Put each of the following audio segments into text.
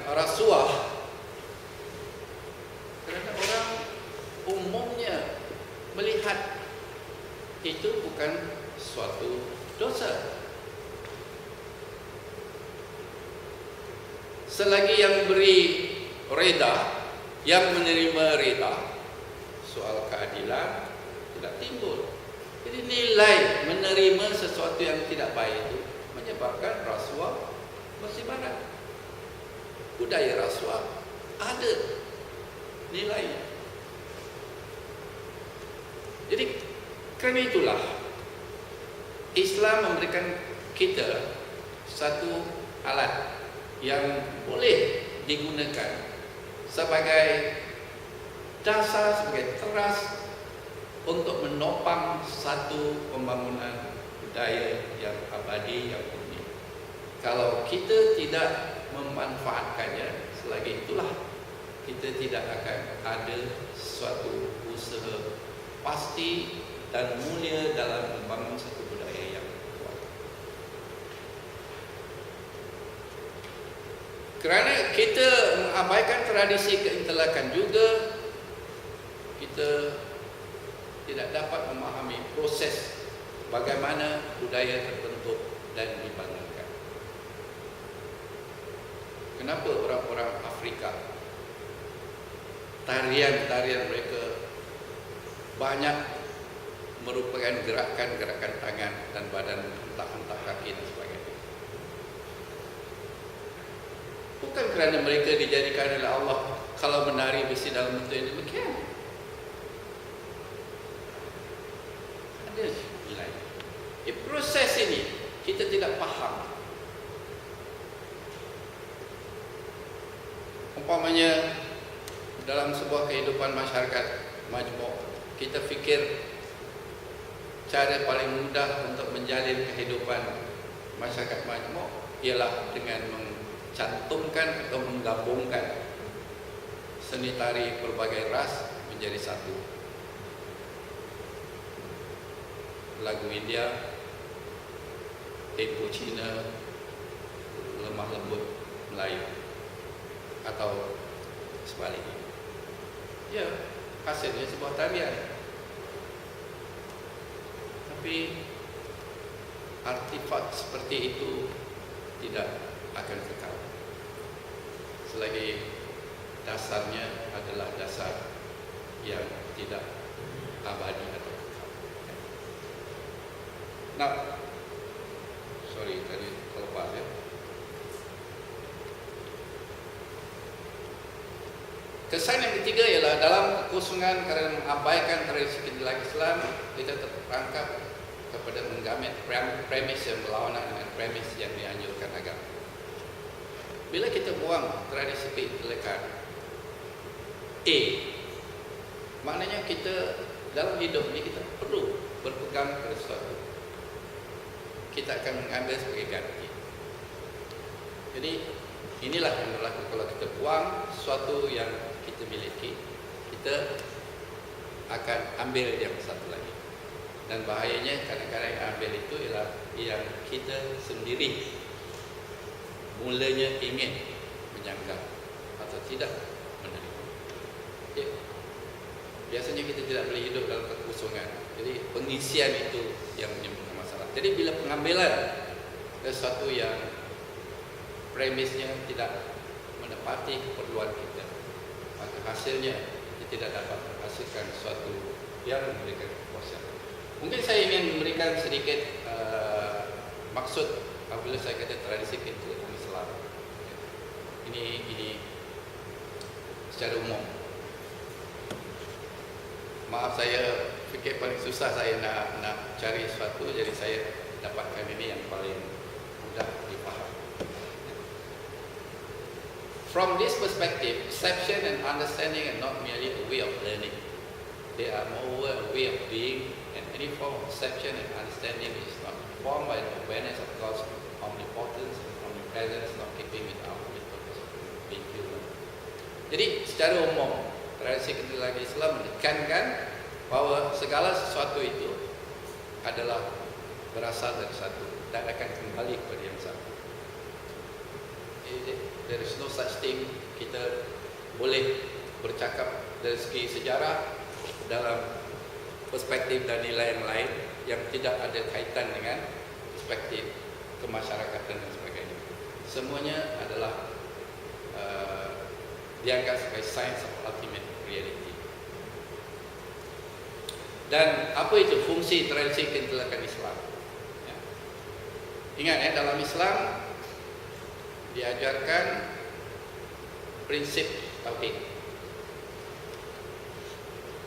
rasuah kerana orang umumnya melihat itu bukan suatu dosa. Selagi yang beri reda, yang menerima reda, soal keadilan tidak timbul. Jadi nilai menerima sesuatu yang tidak baik itu menyebabkan rasuah bersibaran. Budaya rasuah ada nilainya. Jadi kerana itulah Islam memberikan kita satu alat yang boleh digunakan sebagai dasar, sebagai teras untuk menopang satu pembangunan budaya yang abadi, yang unik. Kalau kita tidak memanfaatkannya, selagi itulah kita tidak akan ada suatu usaha pasti dan mulia dalam membangun satu budaya yang kuat. Kerana kita mengabaikan tradisi keintelakan juga, kita tidak dapat memahami proses bagaimana budaya terbentuk dan dibangunkan. Kenapa orang-orang Afrika tarian-tarian mereka banyak merupakan gerakan-gerakan tangan dan badan, hentak-hentak kaki dan sebagainya? Bukan kerana mereka dijadikan oleh Allah kalau menari mesti dalam bentuk yang demikian. Ada nilai. Proses ini kita tidak faham. Umpamanya dalam sebuah kehidupan masyarakat majmuk, kita fikir cara paling mudah untuk menjalin kehidupan masyarakat majmuk ialah dengan mencantumkan atau menggabungkan seni tari berbagai ras menjadi satu. Lagu India, tempo Cina, lemah lembut Melayu, atau sebaliknya. Ya, hasilnya sebuah tarian. Tapi artifak seperti itu tidak akan kekal selagi dasarnya adalah dasar yang tidak abadi atau kekal. Nah, sorry tadi terlepas ya. Kesan yang ketiga ialah dalam kekosongan kerana mengabaikan tradisi keadilan Islam, kita terperangkap kepada menggamit premis yang berlawanan dengan premis yang dianjurkan agama. Bila kita buang tradisi keadilan maknanya kita dalam hidup ini kita perlu berpegang pada sesuatu. Kita akan mengambil sebagai ganti. Jadi inilah yang berlaku kalau kita buang sesuatu yang kita miliki, kita akan ambil yang satu lagi. Dan bahayanya kadang-kadang yang ambil itu ialah yang kita sendiri mulanya ingin menyangkal atau tidak menerima. Okay. Biasanya kita tidak boleh hidup dalam kekosongan. Jadi pengisian itu yang menimbulkan masalah. Jadi bila pengambilan sesuatu yang premisnya tidak menepati keperluan kita, maka hasilnya kita tidak dapat menghasilkan sesuatu yang memberikan kepuasan. Mungkin saya ingin memberikan sedikit maksud apabila saya kata tradisi keadilan Islam. Ini secara umum. Maaf, saya fikir paling susah saya nak cari sesuatu, jadi saya dapatkan ini yang paling mudah dipaham. From this perspective, perception and understanding are not merely a way of learning. They are more a way of being, and any form of perception and understanding is not formed by an awareness of God's omnipotence and omnipresence, not keeping with our purpose, being human. Jadi secara umum, tradisi keadilan Islam menekankan bahawa segala sesuatu itu adalah berasal dari satu dan akan kembali kepada yang satu. Jadi there is no such thing. Kita boleh bercakap dari segi sejarah dalam perspektif dan nilai yang lain yang tidak ada kaitan dengan perspektif kemasyarakatan dan sebagainya. Semuanya adalah dianggap sebagai science of ultimate reality. Dan apa itu fungsi tradisi keintelekan Islam? Ya. Ingat dalam Islam diajarkan prinsip tauhid.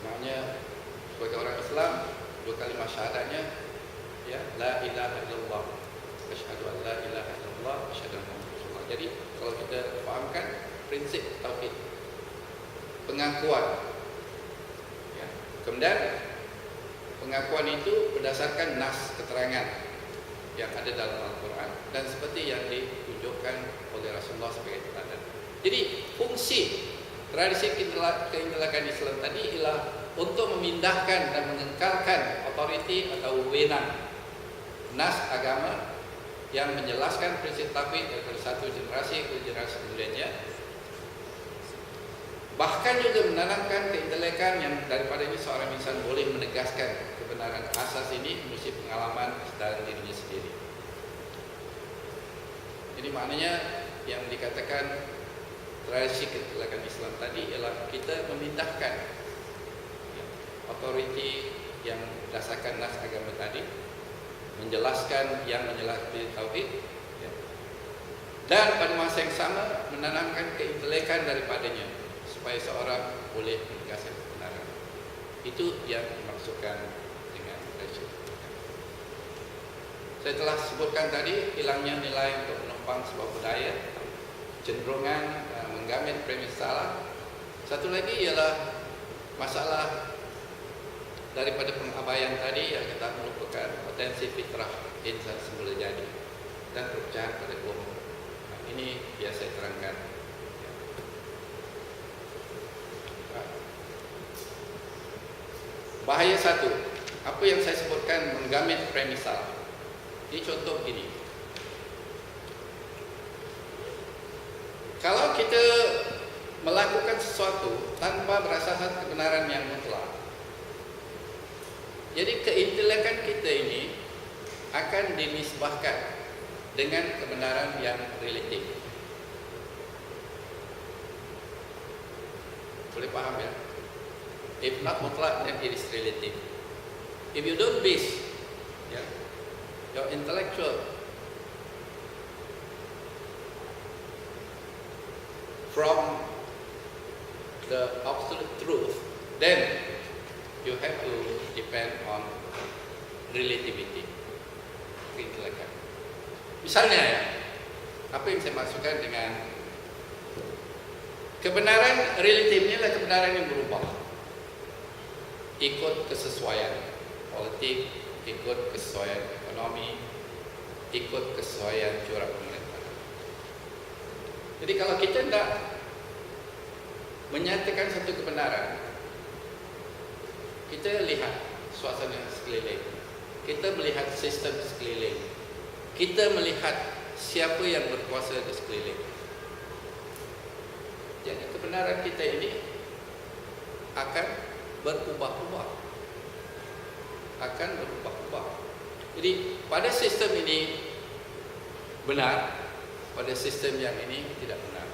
Maknanya sebagai orang Islam, dua kalimah syahadatnya ya, la ilaha illallah, asyhadu an la ilaha illallah, asyhadu anna Muhammadar Rasulullah. Jadi kalau kita fahamkan prinsip tauhid, pengakuan ya. Kemudian pengakuan itu berdasarkan nas keterangan yang ada dalam Al-Quran dan seperti yang ditunjukkan oleh Rasulullah sebagai teladan. Jadi fungsi tradisi keintelekan Islam tadi ialah untuk memindahkan dan mengekalkan otoriti atau wewenang nas agama yang menjelaskan prinsip tauhid dari satu generasi ke generasi kemudiannya. Bahkan juga menanamkan keintelekan yang daripadanya seorang insan boleh menegaskan kebenaran asas ini melalui pengalaman dalam dirinya sendiri. Jadi maknanya yang dikatakan tradisi keintelekan Islam tadi ialah kita memindahkan otoriti yang berdasarkan nas agama tadi, menjelaskan yang menjelaskan tauhid ya. Dan pada masa yang sama menanamkan keintelekan daripadanya supaya seorang boleh menegaskan kebenaran. Itu yang dimaksudkan dengan tradisi. Saya telah sebutkan tadi hilangnya nilai untuk menopang sebuah budaya, cenderungan menggamit premis salah. Satu lagi ialah masalah daripada pengabaian tadi yang kita melupakan potensi fitrah insan semula jadi dan perpecahan pada kelompok. Ini biasa saya terangkan. Bahaya satu, apa yang saya sebutkan menggamit premis salah. Ini contoh begini. Kalau kita melakukan sesuatu tanpa berasaskan kebenaran yang mutlak, jadi keintelekan kita ini akan dinisbahkan dengan kebenaran yang relatif. Boleh paham ya? If not mutlak, then it is relative. If you don't base your intellectual from the absolute truth, then you have to depend on relativity, keintelekan. Misalnya ya, apa yang saya maksudkan dengan kebenaran relatif ini adalah kebenaran yang berubah, ikut kesesuaian politik, ikut kesesuaian ekonomi, ikut kesesuaian corak pemerintahan. Jadi kalau kita tidak menyatakan satu kebenaran, kita lihat suasana sekeliling, kita melihat sistem sekeliling, kita melihat siapa yang berkuasa di sekeliling. Jadi kebenaran kita ini akan berubah-ubah, akan berubah-ubah. Jadi pada sistem ini benar, pada sistem yang ini tidak benar.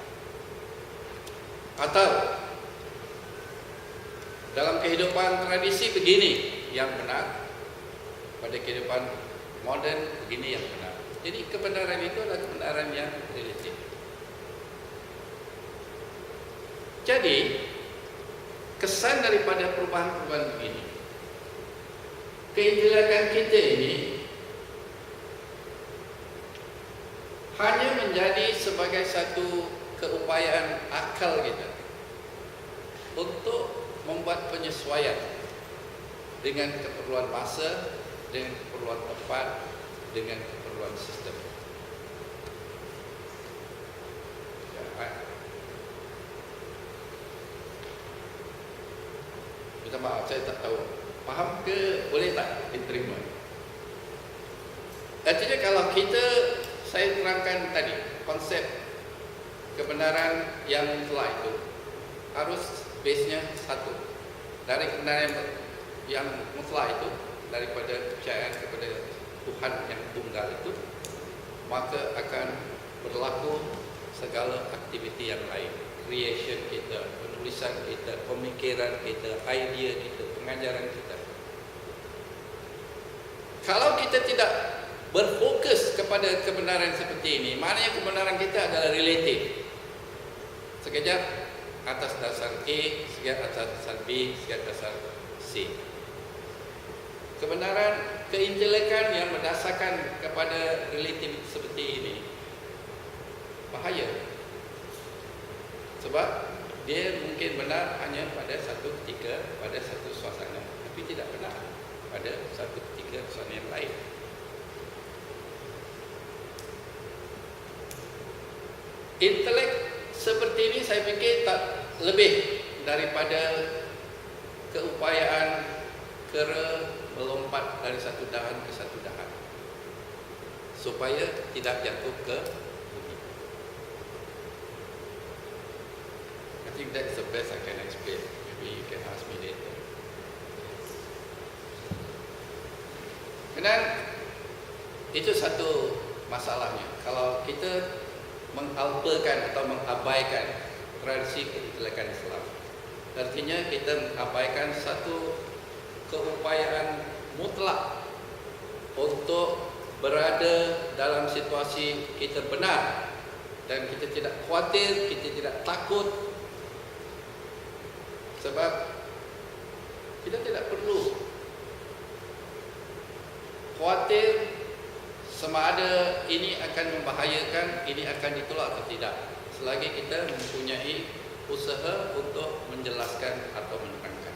Atau dalam kehidupan tradisi begini yang benar, pada kehidupan modern begini yang benar. Jadi kebenaran itu adalah kebenaran yang relatif. Jadi kesan daripada perubahan-perubahan begini, keintelekan kita ini hanya menjadi sebagai satu keupayaan akal kita untuk membuat penyesuaian dengan keperluan masa, dengan keperluan tempat, dengan keperluan sistem. Minta maaf, saya tak tahu. Faham ke? Boleh tak diterima? Artinya kalau kita, saya terangkan tadi konsep kebenaran yang telah itu harus base-nya satu. Dari kebenaran yang mutlak itu, daripada kepercayaan kepada Tuhan yang tunggal itu, maka akan berlaku segala aktiviti yang lain. Creation kita, penulisan kita, pemikiran kita, idea kita, pengajaran kita. Kalau kita tidak berfokus kepada kebenaran seperti ini, maknanya kebenaran kita adalah relatif. Sekejap atas dasar A, sekejap atas dasar B, sekejap dasar C. Kebenaran keintelekan yang berdasarkan kepada relatif seperti ini bahaya. Sebab dia mungkin benar hanya pada satu ketika, pada satu suasana, tapi tidak benar pada satu ketika suasana yang lain. Intelek seperti ini saya fikir tak lebih daripada keupayaan kera melompat dari satu dahan ke satu dahan supaya tidak jatuh ke bumi. I think that's the best I can explain. Maybe you can ask me later. Dan itu satu masalahnya. Kalau kita mengalpakan atau mengabaikan tradisi keintelekan Islam, artinya kita mengabaikan satu keupayaan mutlak untuk berada dalam situasi kita benar, dan kita tidak khawatir, kita tidak takut, sebab kita tidak perlu khawatir sama ada ini akan membahayakan, ini akan ditolak atau tidak, selagi kita mempunyai usaha untuk menjelaskan atau menerangkan.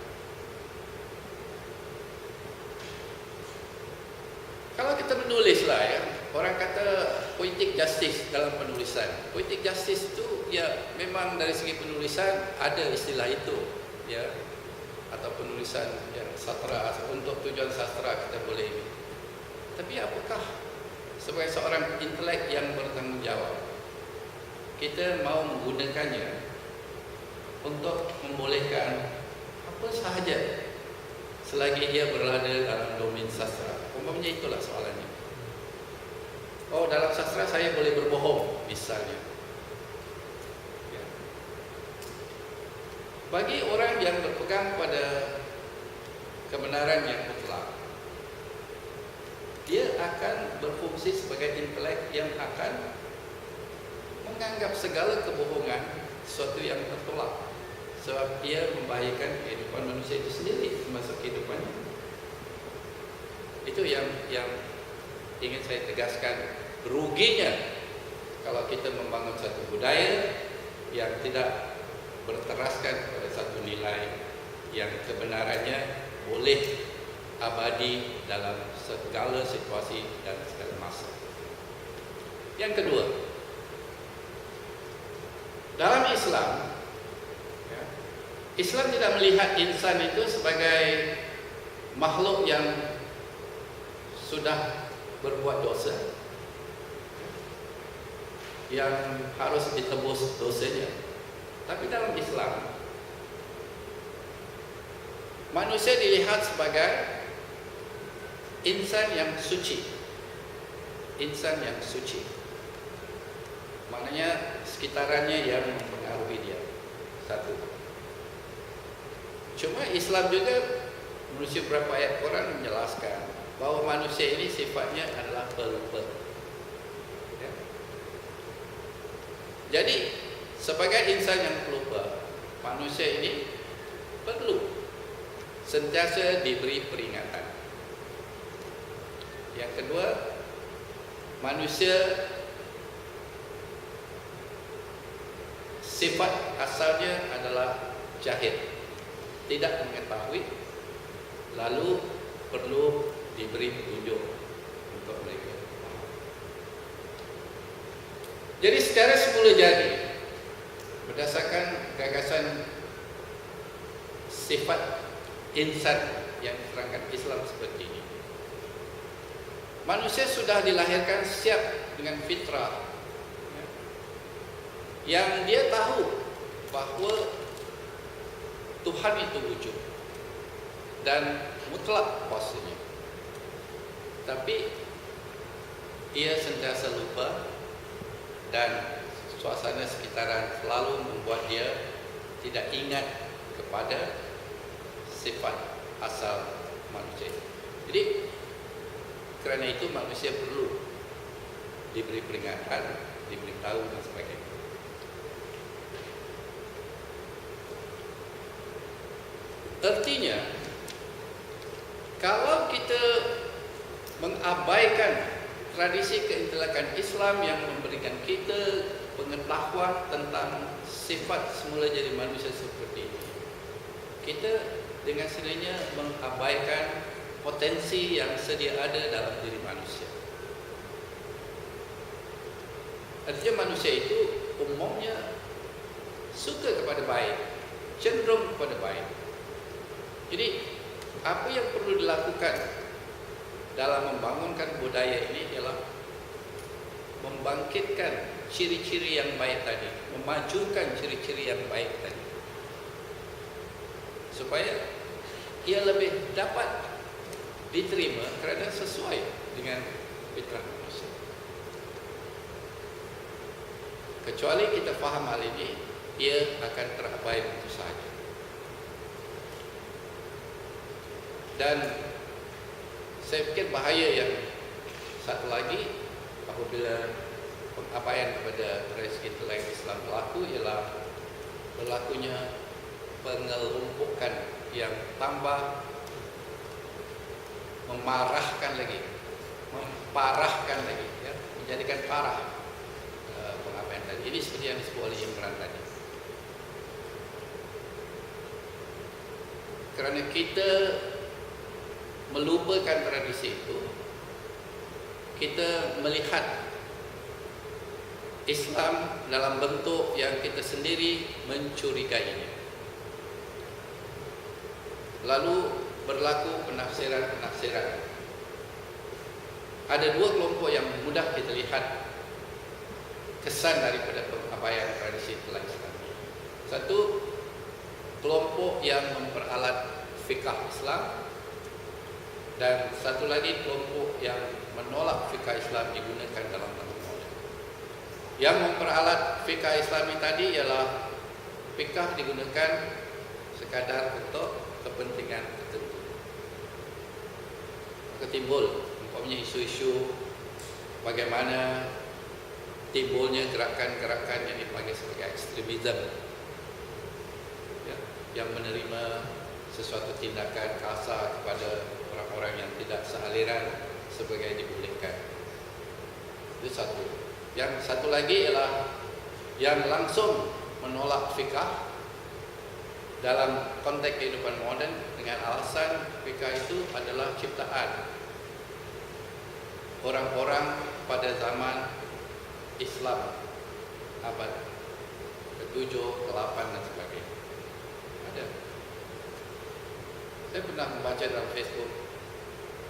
Kalau kita menulislah, ya, orang kata poetic justice dalam penulisan. Poetic justice itu ya memang dari segi penulisan ada istilah itu, ya, atau penulisan yang sastra, untuk tujuan sastra kita boleh. Tapi apakah sebagai seorang intelek yang bertanggungjawab kita mau menggunakannya untuk membolehkan apa sahaja selagi ia berada dalam domain sastra? Umpamanya itulah soalannya. Oh, dalam sastra saya boleh berbohong misalnya, ya. Bagi orang yang berpegang pada kebenaran yang mutlak, dia akan berfungsi sebagai intelek yang akan menganggap segala kebohongan sesuatu yang tertolak, sebab ia membahayakan kehidupan manusia itu sendiri, termasuk kehidupannya. Itu yang ingin saya tegaskan. Ruginya kalau kita membangun satu budaya yang tidak berteraskan pada satu nilai yang kebenarannya boleh abadi dalam segala situasi dan segala masa. Yang kedua, dalam Islam, ya, Islam tidak melihat insan itu sebagai makhluk yang sudah berbuat dosa, yang harus ditebus dosanya. Tapi dalam Islam, manusia dilihat sebagai insan yang suci. Insan yang suci, maknanya sekitarannya yang mempengaruhi dia. Satu. Cuma Islam juga menulis beberapa ayat Quran menjelaskan bahwa manusia ini sifatnya adalah pelupa. Ya. Jadi sebagai insan yang pelupa, manusia ini perlu sentiasa diberi peringatan. Yang kedua, manusia sifat asalnya adalah jahil, tidak mengetahui, lalu perlu diberi petunjuk untuk mereka. Jadi secara semula jadi, berdasarkan gagasan sifat insan yang diterangkan Islam seperti ini, manusia sudah dilahirkan siap dengan fitrah, ya, yang dia tahu bahawa Tuhan itu wujud dan mutlak kuasanya, tapi ia sentiasa lupa dan suasana sekitaran selalu membuat dia tidak ingat kepada sifat asal manusia. Jadi kerana itu manusia perlu diberi peringatan, diberitahu dan sebagainya. Artinya, kalau kita mengabaikan tradisi keintelekan Islam yang memberikan kita pengetahuan tentang sifat semula jadi manusia seperti ini, kita dengan sendirinya mengabaikan potensi yang sedia ada dalam diri manusia. Artinya manusia itu umumnya suka kepada baik, cenderung kepada baik. Jadi apa yang perlu dilakukan dalam membangunkan budaya ini ialah membangkitkan ciri-ciri yang baik tadi, memajukan ciri-ciri yang baik tadi, supaya ia lebih dapat diterima kerana sesuai dengan fitrah manusia. Kecuali kita faham hal ini, ia akan terabai begitu sahaja. Dan saya fikir bahaya yang satu lagi apabila pengabaian kepada tradisi intelek Islam berlaku ialah berlakunya pengelumpukan yang tambah memarahkan lagi, memparahkan lagi, ya, menjadikan parah pengabaian tadi. Ini seperti yang disebut oleh Imran tadi. Kerana kita melupakan tradisi itu, kita melihat Islam dalam bentuk yang kita sendiri mencurigainya. Lalu berlaku penafsiran-penafsiran. Ada dua kelompok yang mudah kita lihat kesan daripada pengabaian tradisi intelek Islam. Satu, kelompok yang memperalat fikah Islam, dan satu lagi kelompok yang menolak fikah Islam digunakan dalam bentuk moden. Yang memperalat fikah Islami tadi ialah fikah digunakan sekadar untuk kepentingan tertentu. Maka timbul umpamanya isu-isu bagaimana timbulnya gerakan-gerakan yang dipanggil sebagai ekstremisme, ya, yang menerima sesuatu tindakan kasar kepada orang-orang yang tidak sealiran sebagai dibolehkan. Itu satu. Yang satu lagi ialah yang langsung menolak fikah dalam konteks kehidupan moden dengan alasan fikah itu adalah ciptaan orang-orang pada zaman Islam abad ke-7, ke-8 dan sebagainya. Ada. Saya pernah membaca dalam Facebook,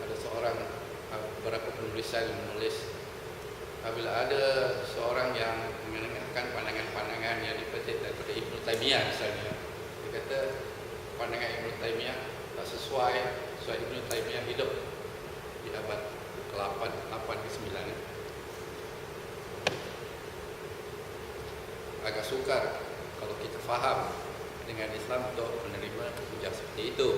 ada seorang, beberapa penulisan yang menulis, apabila ada seorang yang menengahkan pandangan-pandangan yang dipetik daripada Ibnu Taimiyah misalnya, dia kata pandangan Ibnu Taimiyah tak sesuai Ibnu Taimiyah hidup di abad ke-8, 8 ke-9. Agak sukar kalau kita faham dengan Islam untuk menerima hujah seperti itu.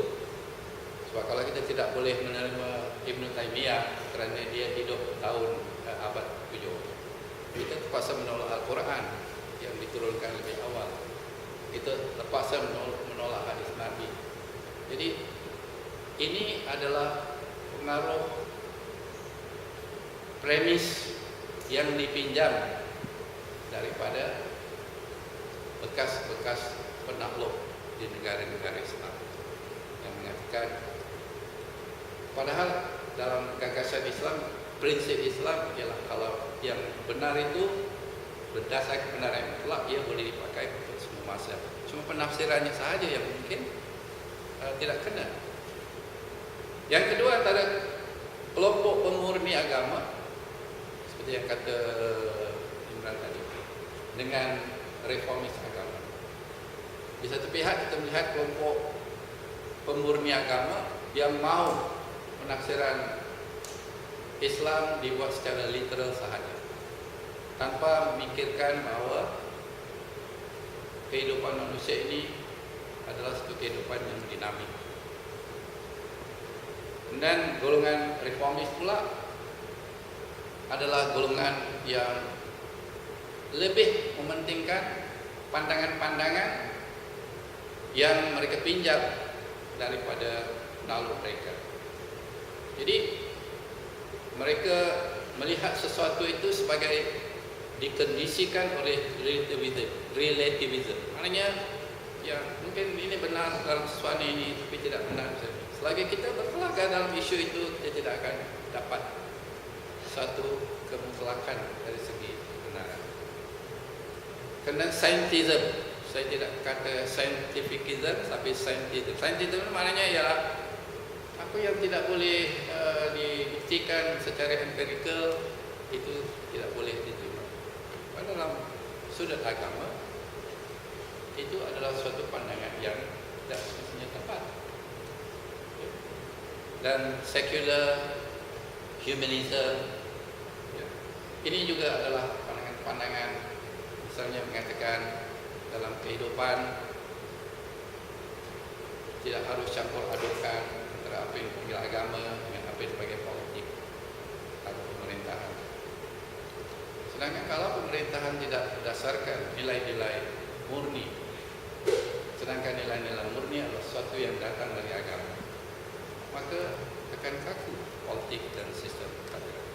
Sebab kalau kita tidak boleh menerima Ibnu Taimiyah kerana dia hidup tahun abad 7, kita terpaksa menolak Al-Quran yang diturunkan lebih awal. Kita terpaksa menolak hadis Nabi. Jadi ini adalah pengaruh premis yang dipinjam daripada bekas-bekas penakluk di negara-negara Islam yang mengatakan, padahal dalam gagasan Islam, prinsip Islam ialah kalau yang benar itu berdasarkan kebenaran yang mutlak, ia boleh dipakai untuk semua masa. Cuma penafsirannya sahaja yang mungkin tidak kena. Yang kedua, antara kelompok pemurni agama seperti yang kata Imran tadi, dengan reformis agama. Di satu pihak kita melihat kelompok pemurni agama yang mau penafsiran Islam dibuat secara literal sahaja, tanpa memikirkan bahawa kehidupan manusia ini adalah satu kehidupan yang dinamik. Dan golongan reformis pula adalah golongan yang lebih mementingkan pandangan-pandangan yang mereka pinjam daripada nalur mereka. Jadi mereka melihat sesuatu itu sebagai dikondisikan oleh relativism. Maknanya, ya mungkin ini benar dalam sesuatu ini, tapi tidak benar. Selagi kita berkelakar dalam isu itu, kita tidak akan dapat satu kemutlakan dari segi kebenaran. Kerana scientism, saya tidak kata scientificism, tapi scientism. Scientism maknanya ialah apa yang tidak boleh dibuktikan secara empirikal, itu tidak boleh diterima. Dalam sudut agama, itu adalah suatu pandangan yang tidak semestinya tepat. Dan secular humanism, ini juga adalah pandangan-pandangan, misalnya mengatakan dalam kehidupan tidak harus campur adukan antara apa yang dipanggil agama dengan apa yang dipanggil politik atau pemerintahan. Sedangkan kalau pemerintahan tidak berdasarkan nilai-nilai murni, sedangkan nilai-nilai murni adalah sesuatu yang datang dari agama, maka akan kaku politik dan sistem keadilan.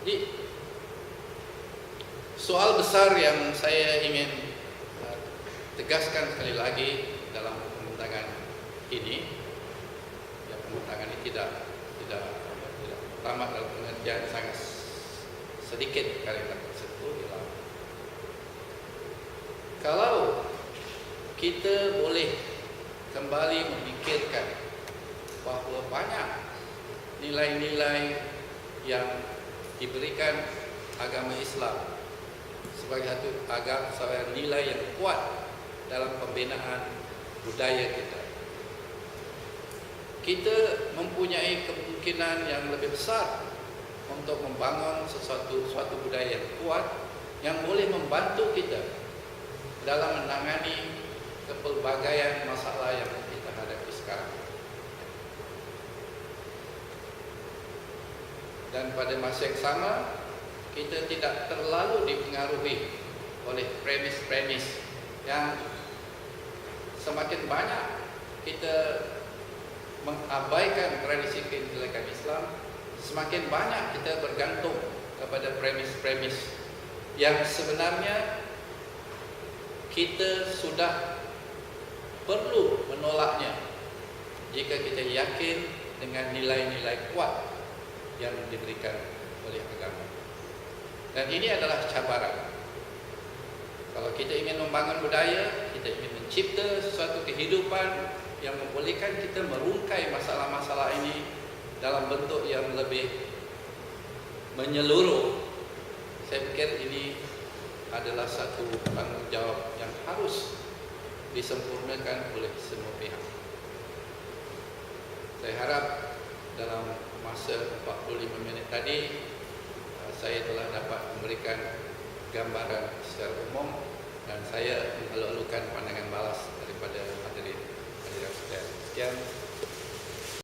Jadi soal besar yang saya ingin tegaskan sekali lagi dalam pembentangan ini, ya pembentangan ini tidak tamat dalam pengertian sangat sedikit kalimat tersebut ialah kalau kita boleh kembali memikirkan bahawa banyak nilai-nilai yang diberikan agama Islam sebagai satu nilai yang kuat dalam pembinaan budaya kita. Kita mempunyai kemungkinan yang lebih besar untuk membangun suatu budaya yang kuat yang boleh membantu kita dalam menangani kepelbagaian masalah yang kita hadapi sekarang. Dan pada masa yang sama, kita tidak terlalu dipengaruhi oleh premis-premis yang semakin banyak kita mengabaikan tradisi keintelekan Islam, semakin banyak kita bergantung kepada premis-premis yang sebenarnya kita sudah perlu menolaknya jika kita yakin dengan nilai-nilai kuat yang diberikan oleh agama. Dan ini adalah cabaran. Kalau kita ingin membangun budaya, kita ingin mencipta suatu kehidupan yang membolehkan kita merungkai masalah-masalah ini dalam bentuk yang lebih menyeluruh, saya pikir ini adalah satu tanggungjawab yang harus disempurnakan oleh semua pihak. Saya harap dalam masa 45 minit tadi saya telah dapat memberikan gambaran secara umum dan saya mengalu-alukan pandangan balas daripada hadirin sekalian. Sekian.